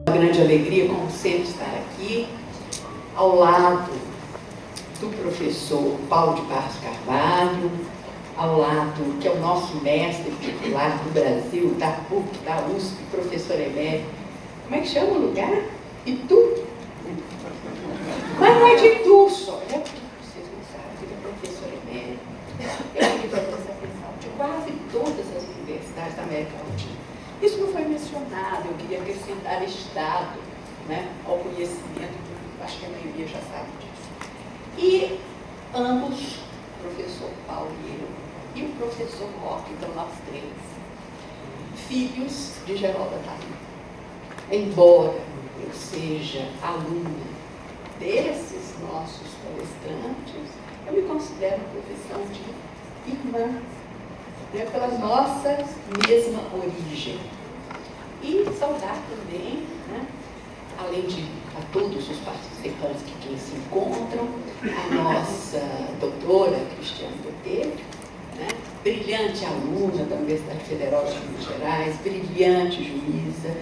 Grande alegria, como sempre, estar aqui ao lado do professor Paulo de Barros Carvalho, ao lado, que é o nosso mestre titular do Brasil, da PUC, da USP, professor emérito. Como é que chama o lugar? Itu? Mas não é de Itu só, é porque vocês não sabem, ele é professor emérito. Ele é representação de quase todas as universidades da América Latina. Isso não foi mencionado, eu queria acrescentar Estado, né, ao conhecimento, acho que a maioria já sabe disso. E ambos, o professor Paulo e o professor Roque, então nós três, filhos de Geralda Thalia. Embora eu seja aluna desses nossos palestrantes, eu me considero uma profissão de irmã, né, pela nossa mesma origem. E saudar também, né, além de a todos os participantes que aqui se encontram, a nossa doutora Cristiane Botelho, né, brilhante aluna da Universidade Federal de Minas Gerais, brilhante juíza,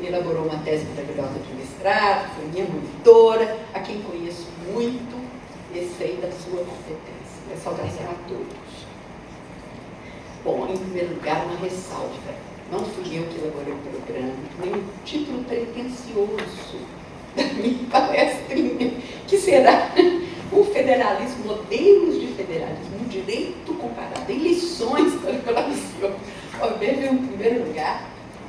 elaborou uma tese maravilhosa de mestrado, foi minha monitora, a quem conheço muito e sei da sua competência. Minha saudação a todos. Bom, em primeiro lugar, uma ressalva. Não fui eu que elaborei o programa, nem o título pretensioso da minha palestrinha, que será o federalismo, modelos de federalismo, um direito comparado, em lições para a colaboração. Em primeiro lugar,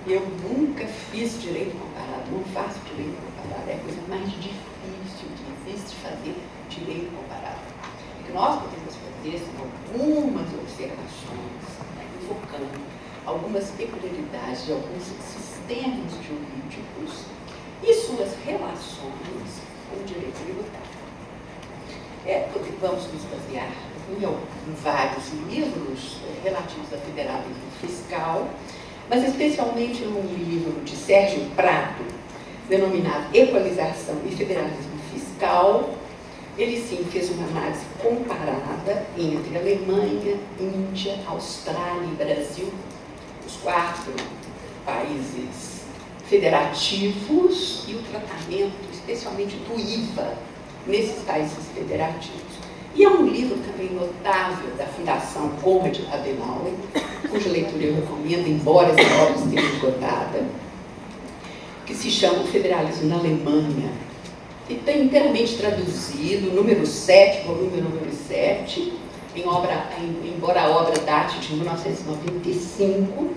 eu nunca fiz direito comparado, não faço direito comparado, é a coisa mais difícil que existe fazer direito comparado. O que nós podemos fazer são algumas observações, enfocando algumas peculiaridades de alguns sistemas jurídicos e suas relações com o direito tributário. Vamos nos basear em vários livros relativos a federalismo fiscal, mas especialmente num livro de Sérgio Prado, denominado Equalização e Federalismo Fiscal. Ele sim fez uma análise comparada entre Alemanha, Índia, Austrália e Brasil, os 4 países federativos, e o tratamento, especialmente do IVA, nesses países federativos. E é um livro também notável da Fundação Konrad Adenauer, cuja leitura eu recomendo, embora essa obra esteja esgotada, que se chama O Federalismo na Alemanha. E está inteiramente traduzido, número 7, volume número 7, embora a obra date de 1995,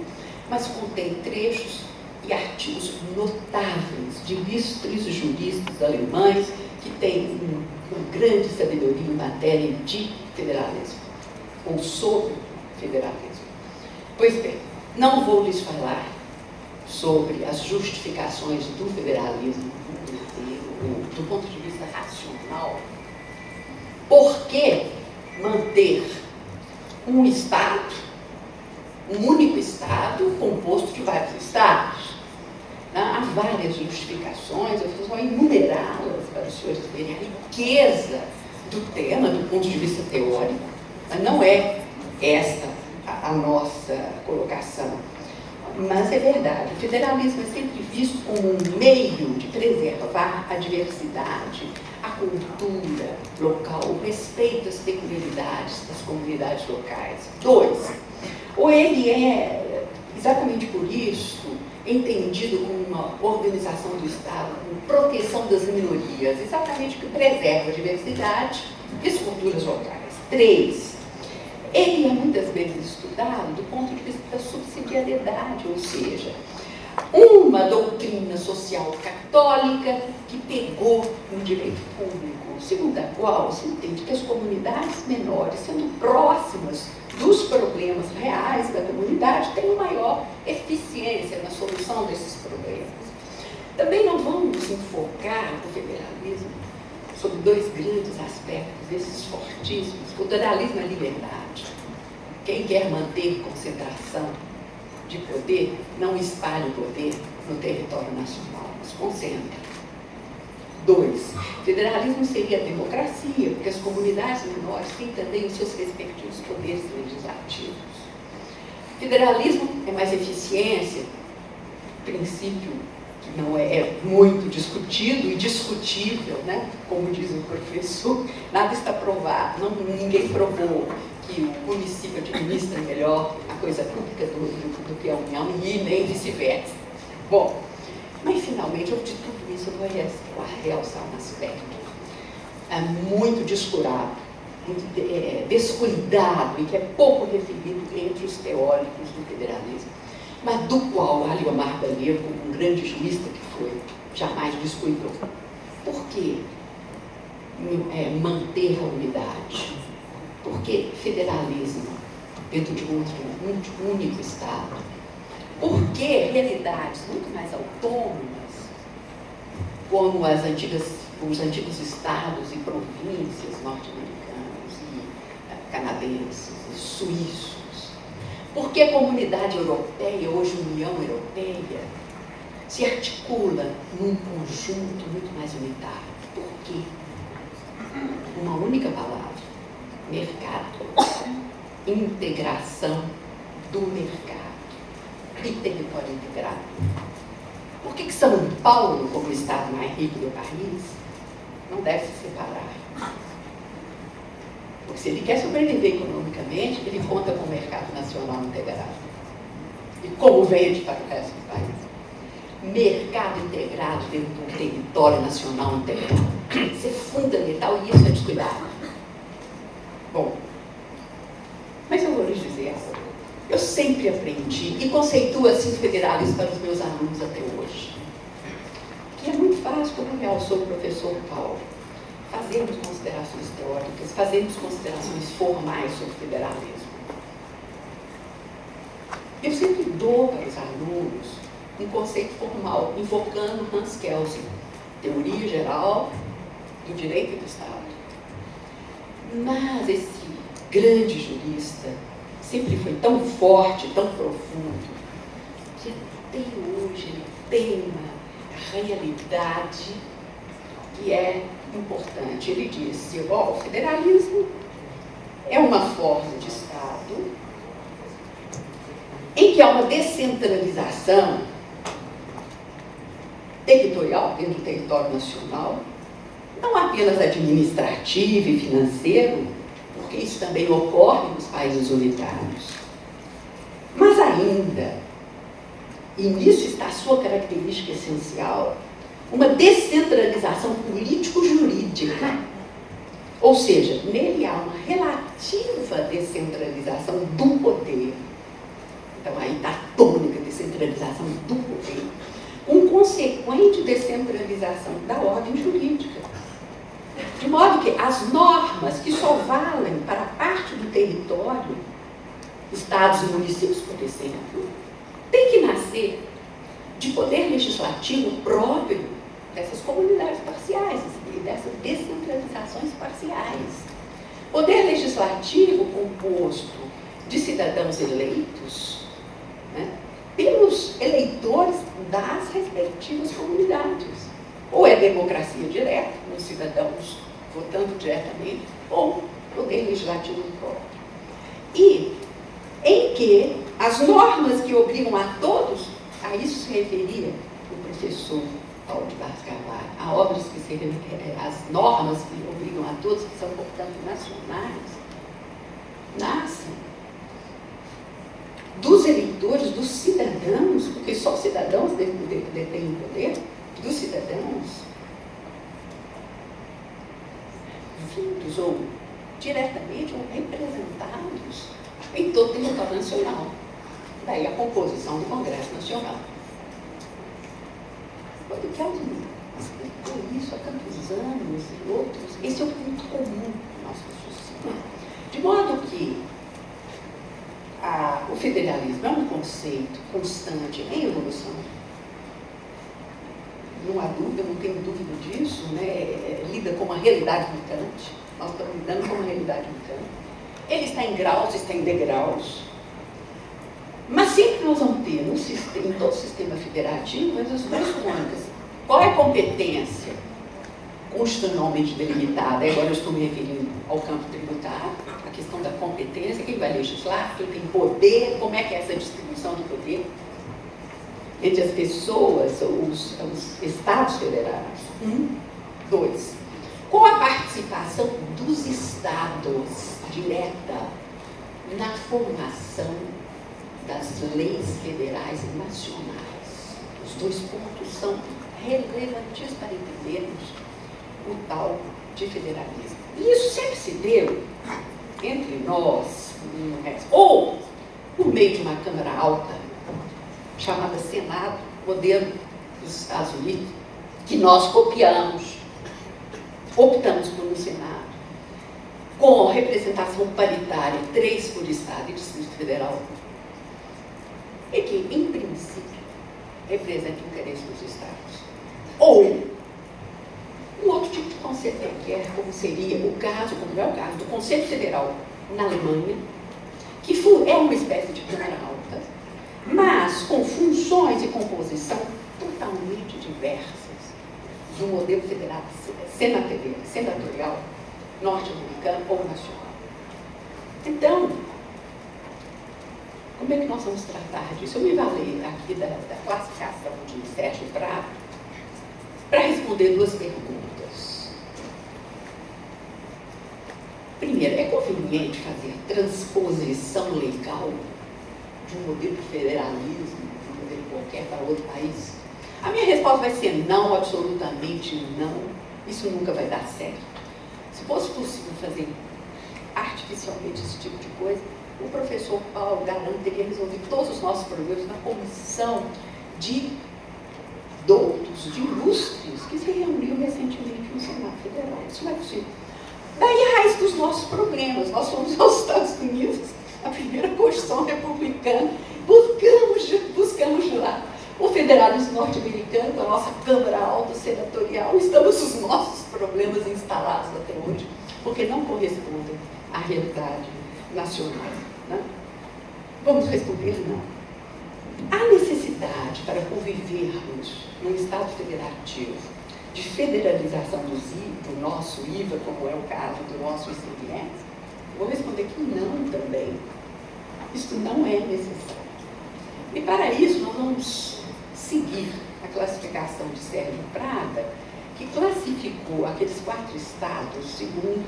mas contém trechos e artigos notáveis de ilustres juristas alemães que têm uma grande sabedoria em matéria de federalismo, ou sobre federalismo. Pois bem, não vou lhes falar sobre as justificações do federalismo do ponto de vista racional. Por que manter um Estado, um único Estado, composto de vários Estados? Há várias justificações, eu vou só enumerá-las para os senhores verem a riqueza do tema do ponto de vista teórico, mas não é esta a nossa colocação. Mas é verdade, o federalismo é sempre visto como um meio de preservar a diversidade, a cultura local, o respeito às peculiaridades das comunidades locais. 2, ou ele é, exatamente por isso, entendido como uma organização do Estado, como proteção das minorias, exatamente que preserva a diversidade e as culturas locais. 3, ele é muitas vezes estudado do ponto de vista da subsidiariedade, ou seja, uma doutrina social católica que pegou no direito público, segundo a qual se entende que as comunidades menores, sendo próximas dos problemas reais da comunidade tenham maior eficiência na solução desses problemas. Também não vamos enfocar o federalismo sobre dois grandes aspectos, esses fortíssimos. O federalismo é liberdade. Quem quer manter concentração de poder, não espalha o poder no território nacional, mas concentra. 2. Federalismo seria a democracia, porque as comunidades menores têm também os seus respectivos poderes legislativos. Federalismo é mais eficiência, princípio que não é muito discutido e discutível, né? Como diz o professor, nada está provado, ninguém provou que o município administra melhor a coisa pública do que a União e nem vice-versa. Bom, mas finalmente, de tudo isso, eu vou realçar um aspecto muito descurado, muito descuidado e que é pouco referido entre os teóricos do federalismo, mas do qual Aliomar Banheiro, como um grande jurista que foi, jamais descuidou. Por que manter a unidade? Por que federalismo dentro de um único Estado? Por que realidades muito mais autônomas, como os antigos estados e províncias norte-americanos e canadenses e suíços? Por que a comunidade europeia, hoje União Europeia, se articula num conjunto muito mais unitário? Por quê? Uma única palavra: mercado. Integração do mercado e território integrado. Por que São Paulo, como o estado mais rico do país, não deve se separar? Porque se ele quer sobreviver economicamente, ele conta com o mercado nacional integrado. E como vende para o resto do país? Mercado integrado dentro de um território nacional integrado. Isso é fundamental e isso é descuidado. Bom, mas eu vou lhes dizer algo. Eu sempre aprendi e conceituo assim federalismo para os meus alunos até hoje. Que é muito fácil, como realçou o professor Paulo, fazermos considerações teóricas, fazermos considerações formais sobre federalismo. Eu sempre dou para os alunos um conceito formal, invocando Hans Kelsen, teoria geral do direito do Estado. Mas esse grande jurista sempre foi tão forte, tão profundo, que até hoje ele tem uma realidade que é importante. Ele disse: o federalismo é uma forma de Estado em que há uma descentralização territorial dentro do território nacional, não apenas administrativo e financeiro, porque isso também ocorre nos países unitários, mas ainda, e nisso está a sua característica essencial, uma descentralização político-jurídica. Ou seja, nele há uma relativa descentralização do poder. Então aí está a tônica, descentralização do poder, com consequente descentralização da ordem jurídica. De modo que as normas que só valem para parte do território, estados e municípios, por exemplo, têm que nascer de poder legislativo próprio dessas comunidades parciais e dessas descentralizações parciais. Poder legislativo composto de cidadãos eleitos, né, pelos eleitores das respectivas comunidades. Ou é democracia direta, os cidadãos votando diretamente, ou poder legislativo próprio. E em que as normas que obrigam a todos, a isso se referia o professor Paulo de Barros Carvalho, as normas que obrigam a todos, que são, portanto, nacionais, nascem dos eleitores, dos cidadãos, porque só os cidadãos detêm o poder, dos cidadãos, vindos ou diretamente ou representados em todo o território nacional. Daí a composição do Congresso Nacional. Quando Kelsen explicou isso há tantos anos e outros, esse é um ponto comum no nosso raciocínio. De modo que o federalismo é um conceito constante em evolução. Não há dúvida, não tenho dúvida disso, né? Lida com uma realidade mutante. Nós estamos lidando com uma realidade mutante. Ele está em graus, está em degraus. Mas sempre nós vamos ter, em todo o sistema federativo, essas duas coisas. Qual é a competência constitucionalmente delimitada? Agora eu estou me referindo ao campo tributário, a questão da competência, quem vai legislar, quem tem poder, como é que é essa distribuição do poder entre as pessoas, os estados federais. 2. Com a participação dos estados direta na formação das leis federais e nacionais. Os dois pontos são relevantes para entendermos o tal de federalismo. E isso sempre se deu entre nós, ou por meio de uma Câmara Alta, chamada Senado, modelo dos Estados Unidos, que nós copiamos, optamos por um Senado, com representação paritária, 3 por Estado e Distrito Federal, e que, em princípio, representa o interesse dos Estados. Ou um outro tipo de conselho, que é como seria o caso, como é o caso do Conselho Federal na Alemanha, que é uma espécie de Câmara Alta, mas com funções e composição totalmente diversas do modelo federal senatorial norte-americano ou nacional. Então, como é que nós vamos tratar disso? Eu me valei aqui da classificação de Sérgio Prado para responder 2 perguntas. Primeiro, é conveniente fazer transposição legal de um modelo de federalismo, de um modelo qualquer para outro país? A minha resposta vai ser não, absolutamente não. Isso nunca vai dar certo. Se fosse possível fazer artificialmente esse tipo de coisa, o professor Paulo Garand teria resolvido todos os nossos problemas na comissão de doutos, de ilustres, que se reuniu recentemente no Senado Federal. Isso não é possível. Daí a raiz dos nossos problemas. Nós fomos aos Estados Unidos, a primeira Constituição republicana, buscamos lá o federalismo norte-americano, com a nossa Câmara Alta Senatorial, estamos os nossos problemas instalados até hoje, porque não correspondem à realidade nacional. Né? Vamos responder não. Há necessidade para convivermos num Estado federativo de federalização do nosso IVA, como é o caso do nosso ICMS? Vou responder que não também. Isso não é necessário. E para isso nós vamos seguir a classificação de Sérgio Prada, que classificou aqueles 4 estados segundo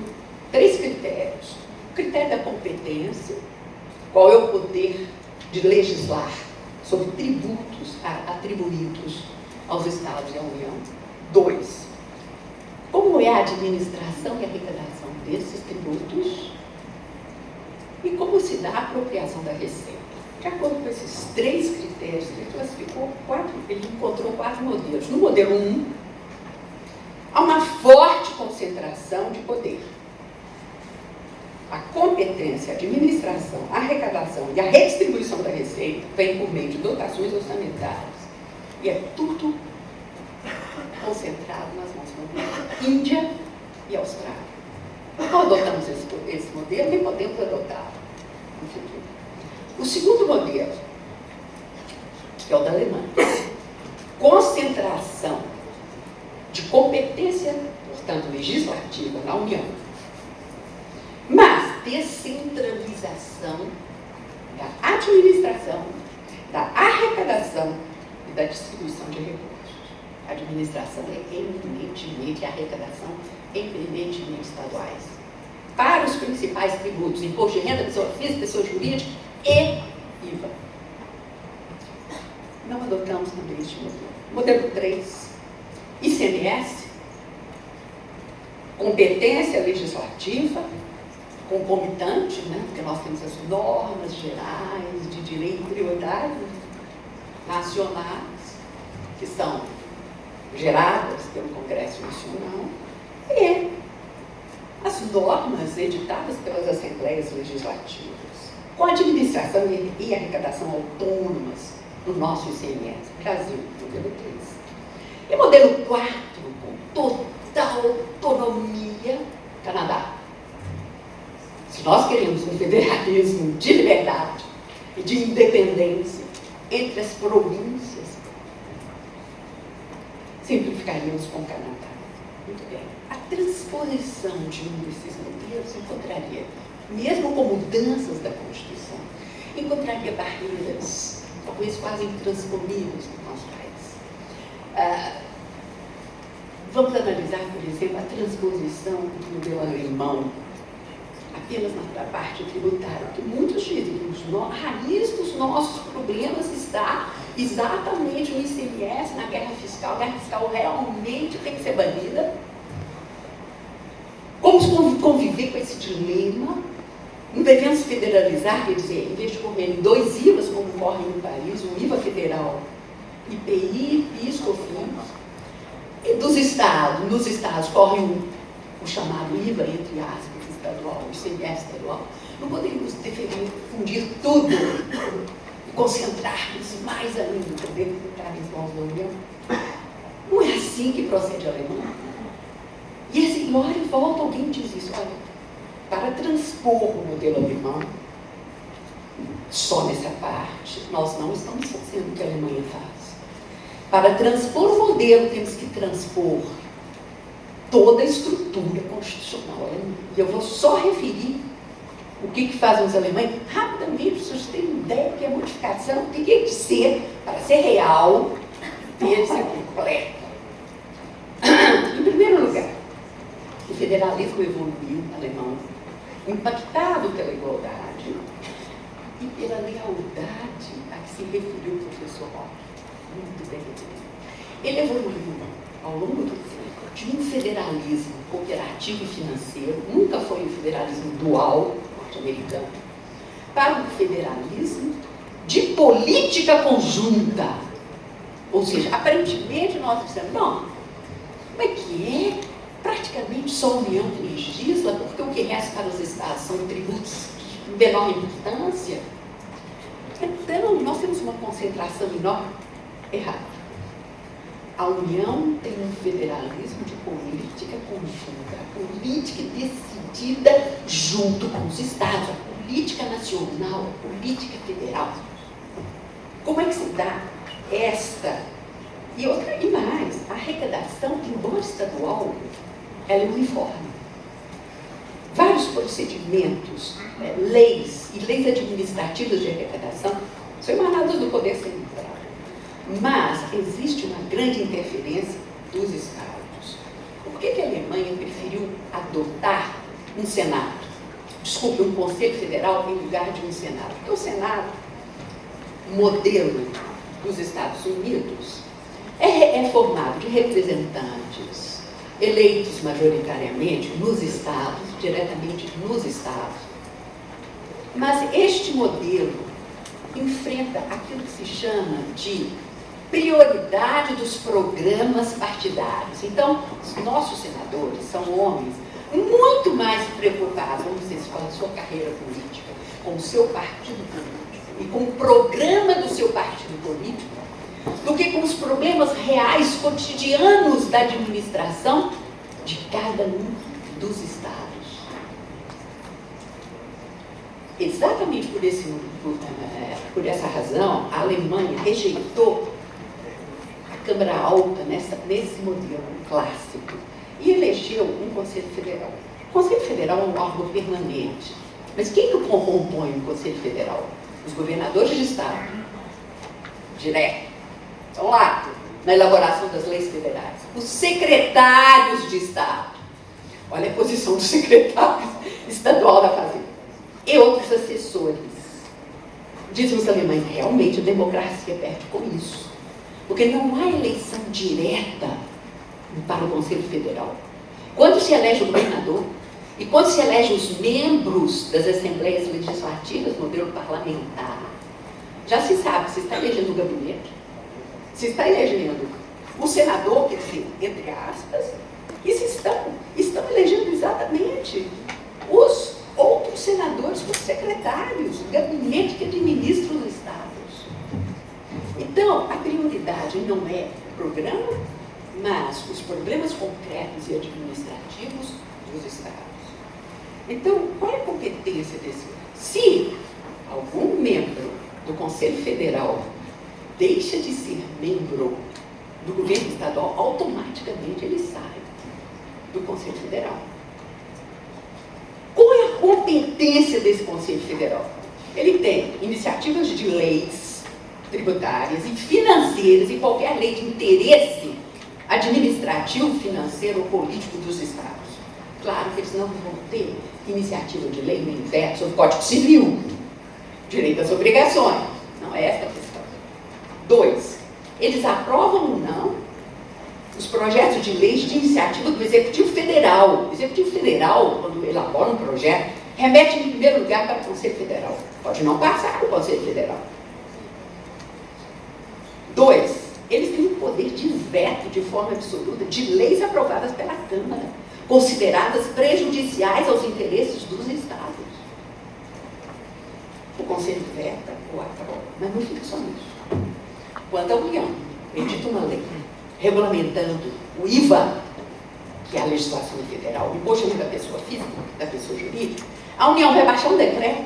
3 critérios. O critério da competência, qual é o poder de legislar sobre tributos atribuídos aos estados e à União. 2, como é a administração e arrecadação desses tributos e como se dá a apropriação da receita. De acordo com esses 3 critérios, ele classificou ele encontrou 4 modelos. No modelo 1, há uma forte concentração de poder. A competência, a administração, a arrecadação e a redistribuição da receita vem por meio de dotações orçamentárias. E é tudo concentrado nas mãos da Índia e Austrália. Não adotamos esse modelo, nem podemos adotá-lo no futuro. O segundo modelo, que é o da Alemanha, concentração de competência, portanto, legislativa na União, mas descentralização da administração, da arrecadação e da distribuição de recursos. A administração é eminentemente, a arrecadação é eminentemente estaduais. Para os principais tributos, imposto de renda, pessoa física, pessoa jurídica e IVA. Não adotamos também este modelo. Modelo 3, ICMS, competência legislativa, concomitante, né? Porque nós temos as normas gerais de direito prioritário nacionais, que são geradas pelo Congresso Nacional, e as normas editadas pelas Assembleias Legislativas. com a administração e arrecadação autônomas do nosso ICMS, Brasil, modelo 3. E modelo 4, com total autonomia, Canadá. Se nós queremos um federalismo de liberdade e de independência entre as províncias, simplificaríamos com o Canadá. Muito bem. A transposição de um desses modelos encontraria, mesmo com mudanças da Constituição, encontraria barreiras, talvez quase intransponíveis no nosso país. Vamos analisar, por exemplo, a transposição do modelo alemão, apenas na parte tributária, que muitos dizem que a raiz dos nossos problemas está exatamente no ICMS, na guerra fiscal. A guerra fiscal realmente tem que ser banida. Como conviver com esse dilema? Não devemos federalizar, quer dizer, em vez de correr em 2 IVAs, como ocorre no país, um IVA federal, IPI, PIS, COFINS, e dos estados, nos estados corre o chamado IVA, entre aspas, estadual, o ICMS estadual. Não podemos fundir tudo e concentrar-nos mais ainda no poder tributário em mãos da União. Não é assim que procede a Alemanha. E assim, hora e volta alguém diz isso, olha, para transpor o modelo alemão, só nessa parte, nós não estamos fazendo o que a Alemanha faz. Para transpor o modelo, temos que transpor toda a estrutura constitucional alemã. E eu vou só referir o que fazem os alemães rapidamente, para vocês terem ideia do que é modificação, o que tem que ser, para ser real, ter ser completo. Em primeiro lugar, o federalismo evoluiu alemão, impactado pela igualdade e pela lealdade a que se referiu o professor Roth. Muito bem. Ele evoluiu ao longo do tempo de um federalismo cooperativo e financeiro, nunca foi o federalismo dual norte-americano, para um federalismo de política conjunta. Ou seja, aparentemente nós dizemos, não, como é que é? Praticamente só a União que legisla, porque o que resta para os estados são tributos de menor importância. Então, nós temos uma concentração enorme. Errado. A União tem um federalismo de política conjunta, a política decidida junto com os estados, a política nacional, a política federal. Como é que se dá esta e mais, a arrecadação, embora estadual, ela é uniforme. Vários procedimentos, leis e leis administrativas de arrecadação são emanadas do Poder Central. Mas existe uma grande interferência dos estados. Por que a Alemanha preferiu adotar um Senado? Desculpe, um Conselho Federal em lugar de um Senado? Porque o Senado, modelo dos Estados Unidos, é formado de representantes eleitos majoritariamente nos estados, diretamente nos estados. Mas este modelo enfrenta aquilo que se chama de prioridade dos programas partidários. Então, os nossos senadores são homens muito mais preocupados, vamos dizer, com a sua carreira política, com o seu partido político e com o programa do seu partido político, do que com os problemas reais, cotidianos da administração de cada um dos estados. Exatamente por essa razão, a Alemanha rejeitou a Câmara Alta nesse modelo clássico e elegeu um Conselho Federal. O Conselho Federal é um órgão permanente. Mas quem que compõe o Conselho Federal? Os governadores de Estado, direto, estão lá na elaboração das leis federais. Os secretários de Estado, olha a posição do secretário estadual da Fazenda, e outros assessores. Dizem os alemães, realmente a democracia perde com isso, porque não há eleição direta para o Conselho Federal. Quando se elege o governador e quando se elege os membros das assembleias legislativas, modelo parlamentar, já se sabe se está elegendo o gabinete, se está elegendo o senador, quer dizer, entre aspas, e se estão elegendo exatamente os outros senadores como secretários, o gabinete que administra os estados. Então, a prioridade não é o programa, mas os problemas concretos e administrativos dos estados. Então, qual é a competência desse? Se algum membro do Conselho Federal deixa de ser membro do governo estadual, automaticamente ele sai do Conselho Federal. Qual é a competência desse Conselho Federal? Ele tem iniciativas de leis tributárias e financeiras e qualquer lei de interesse administrativo, financeiro ou político dos estados. Claro que eles não vão ter iniciativa de lei nem veto sobre o Código Civil, direito às obrigações. Não é essa a questão. 2. Eles aprovam ou não os projetos de leis de iniciativa do Executivo Federal. O Executivo Federal, quando elabora um projeto, remete em primeiro lugar para o Conselho Federal. Pode não passar para o Conselho Federal. 2. Eles têm o poder de veto de forma absoluta de leis aprovadas pela Câmara, consideradas prejudiciais aos interesses dos estados. O Conselho veta ou aprova, mas não fica só nisso. Quanto à União, edita uma lei regulamentando o IVA, que é a legislação federal, o imposto da pessoa física, da pessoa jurídica, a União vai baixar um decreto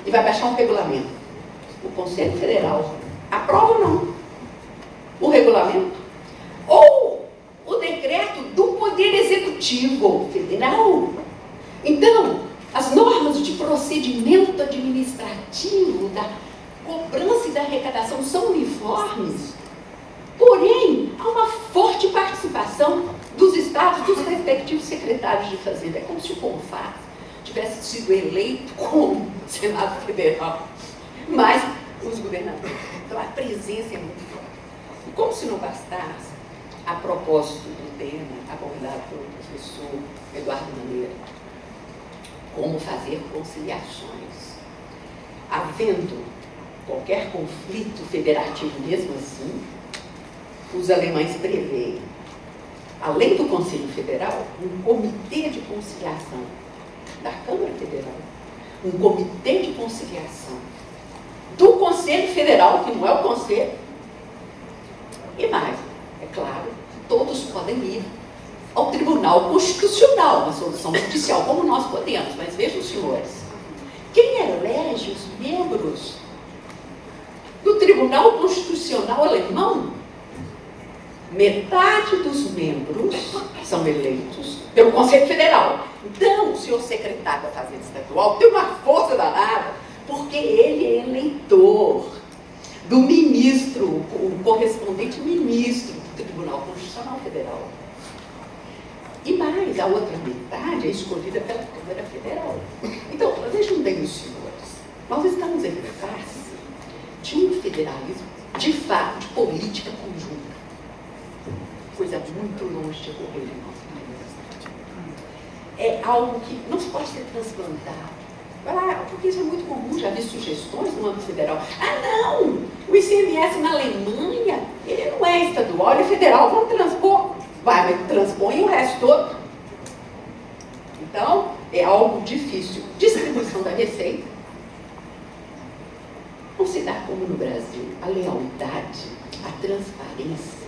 e vai baixar um regulamento. O Conselho Federal aprova ou não o regulamento ou o decreto do Poder Executivo Federal. Então, as normas de procedimento administrativo, da cobrança e da arrecadação são uniformes, porém, há uma forte participação dos estados, dos respectivos secretários de Fazenda. É como se o CONFAS tivesse sido eleito como Senado Federal, mas os governadores. Então, a presença é muito forte. E como se não bastasse, a propósito do tema abordado pelo professor Eduardo Maneira, como fazer conciliações. Havendo qualquer conflito federativo mesmo assim, os alemães preveem, além do Conselho Federal, um comitê de conciliação da Câmara Federal, um comitê de conciliação do Conselho Federal, que não é o Conselho, e mais, é claro, todos podem ir ao Tribunal Constitucional, uma solução judicial, como nós podemos, mas vejam, senhores, quem elege os membros do Tribunal Constitucional alemão? Metade dos membros são eleitos pelo Conselho Federal. Então, o senhor secretário da Fazenda Estadual tem uma força danada, porque ele é eleitor do ministro, o correspondente ministro do Tribunal Constitucional Federal. E mais, a outra metade é escolhida pela Câmara Federal. Então, vejam bem, os senhores, nós estamos em face de um federalismo, de fato, de política conjunta. Coisa muito longe de ocorrer em nosso país. É algo que não se pode ser transplantado. Porque isso é muito comum, já vi sugestões no âmbito federal. Não! O ICMS na Alemanha, ele não é estadual, ele é federal, vamos transpor. Vai, mas transpõe o resto todo. Então, é algo difícil. Distribuição da receita. Não se dá como no Brasil. A lealdade, a transparência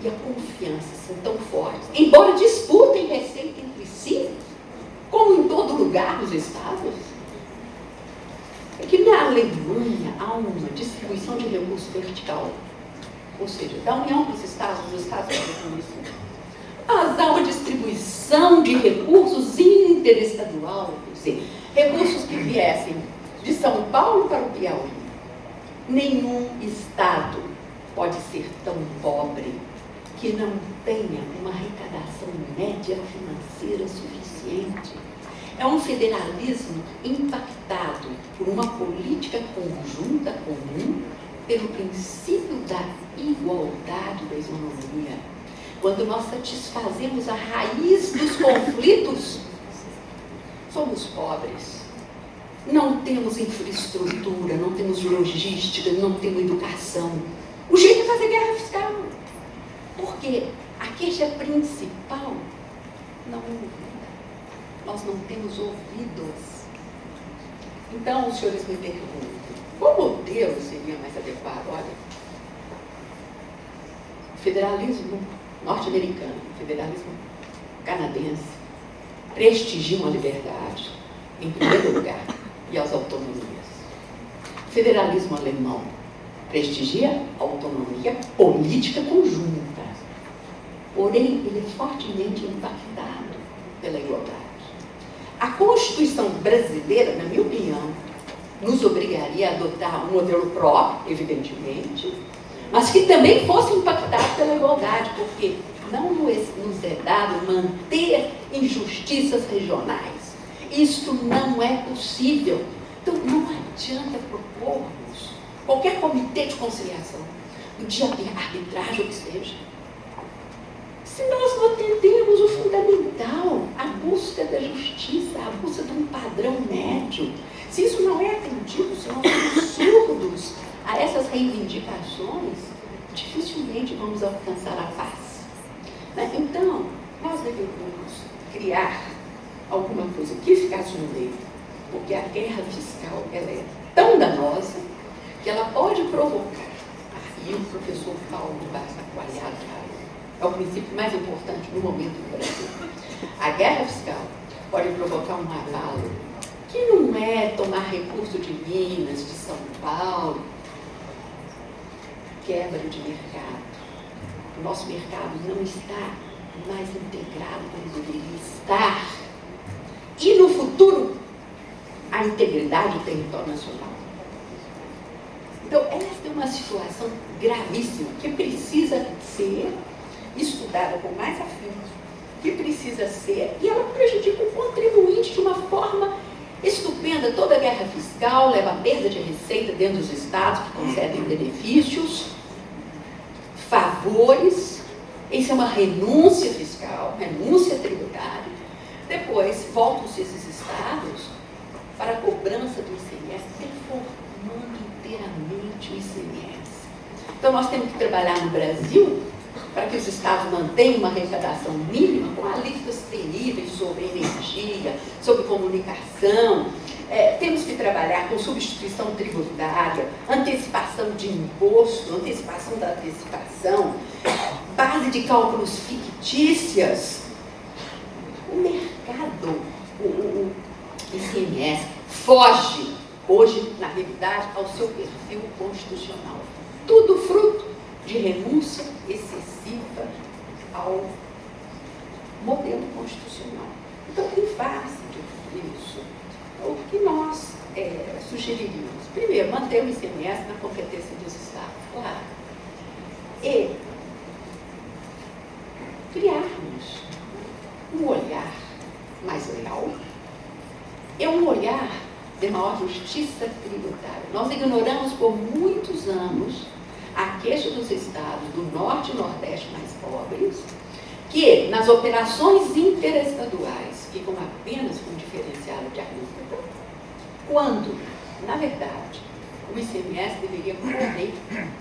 e a confiança são tão fortes, embora disputem receita entre si, como em todo lugar nos estados, é que na Alemanha há uma distribuição de recursos vertical, ou seja, da União para os estados, dos estados para a União. Mas há uma distribuição de recursos interestadual, quer dizer, recursos que viessem de São Paulo para o Piauí. Nenhum estado pode ser tão pobre que não tenha uma arrecadação média financeira suficiente. É um federalismo impactado por uma política conjunta comum pelo princípio da igualdade da isonomia. Quando nós satisfazemos a raiz dos conflitos, somos pobres. Não temos infraestrutura, não temos logística, não temos educação. O jeito é fazer guerra fiscal. Porque a queixa principal não é ouvida. Nós não temos ouvidos Então, os senhores me perguntam, qual modelo seria mais adequado? Olha, federalismo norte-americano, federalismo canadense, prestigiam a liberdade, em primeiro lugar, e as autonomias. Federalismo alemão prestigia a autonomia política conjunta, porém ele é fortemente impactado pela igualdade. A Constituição brasileira, na minha opinião, nos obrigaria a adotar um modelo próprio, evidentemente, mas que também fosse impactado pela igualdade, porque não nos é dado manter injustiças regionais. Isto não é possível. Então, não adianta propormos qualquer comitê de conciliação, de arbitragem ou que seja, se nós não atendemos o fundamental, a busca da justiça, a busca de um padrão médio. Se isso não é atendido, se nós somos surdos a essas reivindicações, dificilmente vamos alcançar a paz. Então, nós deveríamos criar alguma coisa que ficasse no meio, porque a guerra fiscal ela é tão danosa que ela pode provocar. E o professor Paulo Bassaqualhada é o princípio mais importante no momento do Brasil. A guerra fiscal pode provocar um abalo que não é tomar recurso de Minas, de São Paulo, quebra de mercado. O nosso mercado não está mais integrado como deveria estar. E no futuro, a integridade do território nacional. Então, esta é uma situação gravíssima que precisa ser estudada com mais afinco, que precisa ser, e ela prejudica o contribuinte de uma forma estupenda. Toda guerra fiscal leva a perda de receita dentro dos estados que concedem benefícios, favores. Isso é uma renúncia fiscal, renúncia tributária. Depois voltam-se esses estados para a cobrança do ICMS, reformando inteiramente o ICMS. Então nós temos que trabalhar no Brasil para que os estados mantenham uma arrecadação mínima, com alíquotas terríveis sobre energia, sobre comunicação. Temos que trabalhar com substituição tributária, antecipação de imposto, antecipação da antecipação, base de cálculos fictícias. O mercado, o ICMS, foge hoje, na realidade, ao seu perfil constitucional. Tudo fruto de renúncia excessiva ao modelo constitucional. Então, em face disso, o que nós sugeriríamos? Primeiro, manter o ICMS na competência dos estados, claro. E criarmos um olhar mais leal, é um olhar de maior justiça tributária. Nós ignoramos por muitos anos a queixa dos estados do norte e nordeste mais pobres, que nas operações interestaduais ficam apenas com diferencial de alíquota, quando, na verdade, o ICMS deveria correr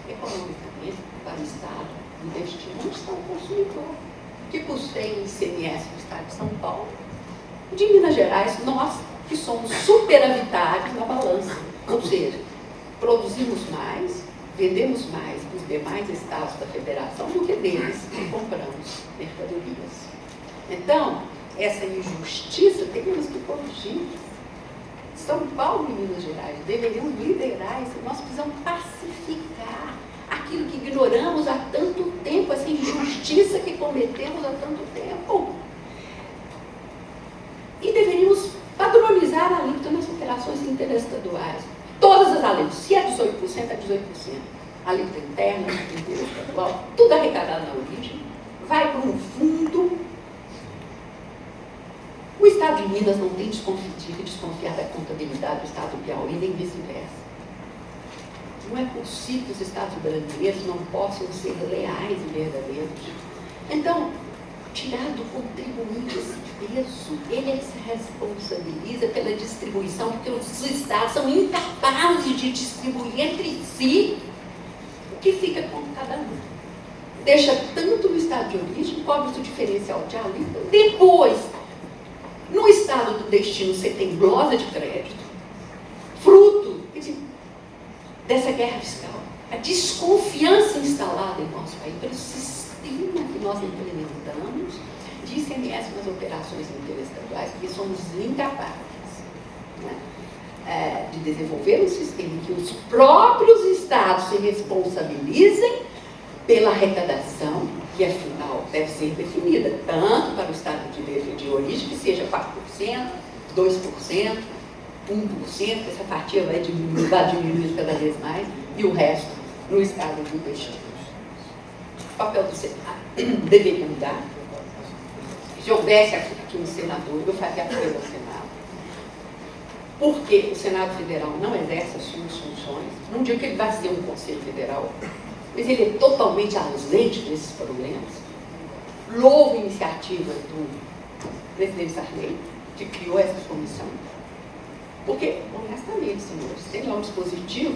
economicamente para o estado do destino onde está o consumidor, que custeia o ICMS do estado de São Paulo, de Minas Gerais, nós que somos superavitários na balança, ou seja, produzimos mais, vendemos mais dos demais estados da federação do que deles que compramos mercadorias. Então, essa injustiça temos que corrigir. São Paulo e Minas Gerais deveriam liderar isso. Nós precisamos pacificar aquilo que ignoramos há tanto tempo, essa injustiça que cometemos há tanto tempo. E deveríamos padronizar a alíquota nas operações interestaduais. Todas as alíquotas, se é 18%, é 18%. Alíquota interna, interestadual, tudo arrecadado na origem, vai para um fundo. O Estado de Minas não tem que desconfiar da contabilidade do Estado do Piauí, nem vice-versa. Não é possível que os Estados brasileiros não possam ser leais e verdadeiros. Então, tirar do contribuinte esse peso, ele se responsabiliza pela distribuição, porque os estados são incapazes de distribuir entre si o que fica com cada um. Deixa tanto no estado de origem, cobre o diferencial de alíquota. Depois, no estado do destino, você tem glosa de crédito, dessa guerra fiscal, a desconfiança instalada em nosso país pelo sistema que nós implementamos de ICMS nas operações interestaduais, porque somos incapazes, né, de desenvolver um sistema em que os próprios estados se responsabilizem pela arrecadação, que afinal deve ser definida tanto para o estado de origem, que seja 4%, 2%, 1%, essa fatia vai diminuir cada vez mais, e o resto no estado de destino. O papel do Senado deveria mudar. Se houvesse aqui um senador, eu faria apelo ao Senado, porque o Senado Federal não exerce as suas funções. Não digo que ele vai ser um Conselho Federal, mas ele é totalmente ausente desses problemas. Louvo a iniciativa do presidente Sarney, que criou essa comissão, porque, honestamente, senhores, tem lá um dispositivo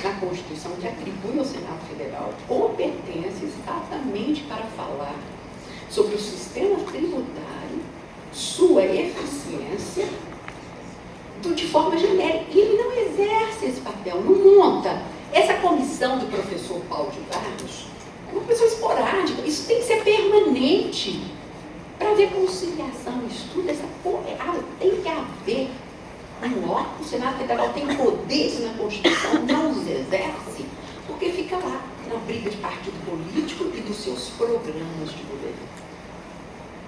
na Constituição que atribui ao Senado Federal competência exatamente para falar sobre o sistema tributário, sua eficiência, de forma genérica. E ele não exerce esse papel, não monta. Essa comissão do professor Paulo de Barros é uma comissão esporádica, isso tem que ser permanente. Para haver conciliação, estudo, tem que haver um órgão. O Senado Federal tem poderes na Constituição, não os exerce, porque fica lá na briga de partido político e dos seus programas de governo.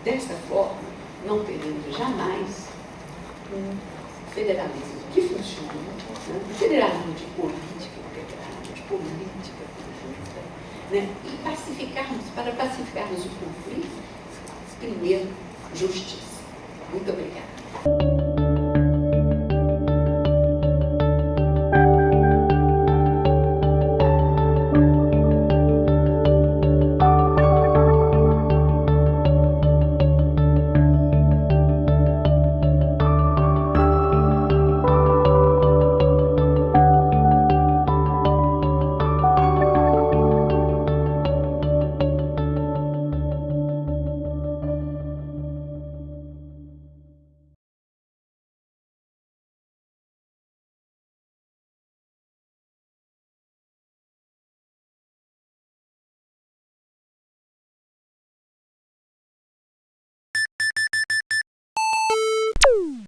Dessa forma, não teremos jamais um federalismo que funcione, né? Um federalismo de política integrada, de política conjunta, né? E para pacificarmos o conflito, primeiro, justiça. Muito obrigada.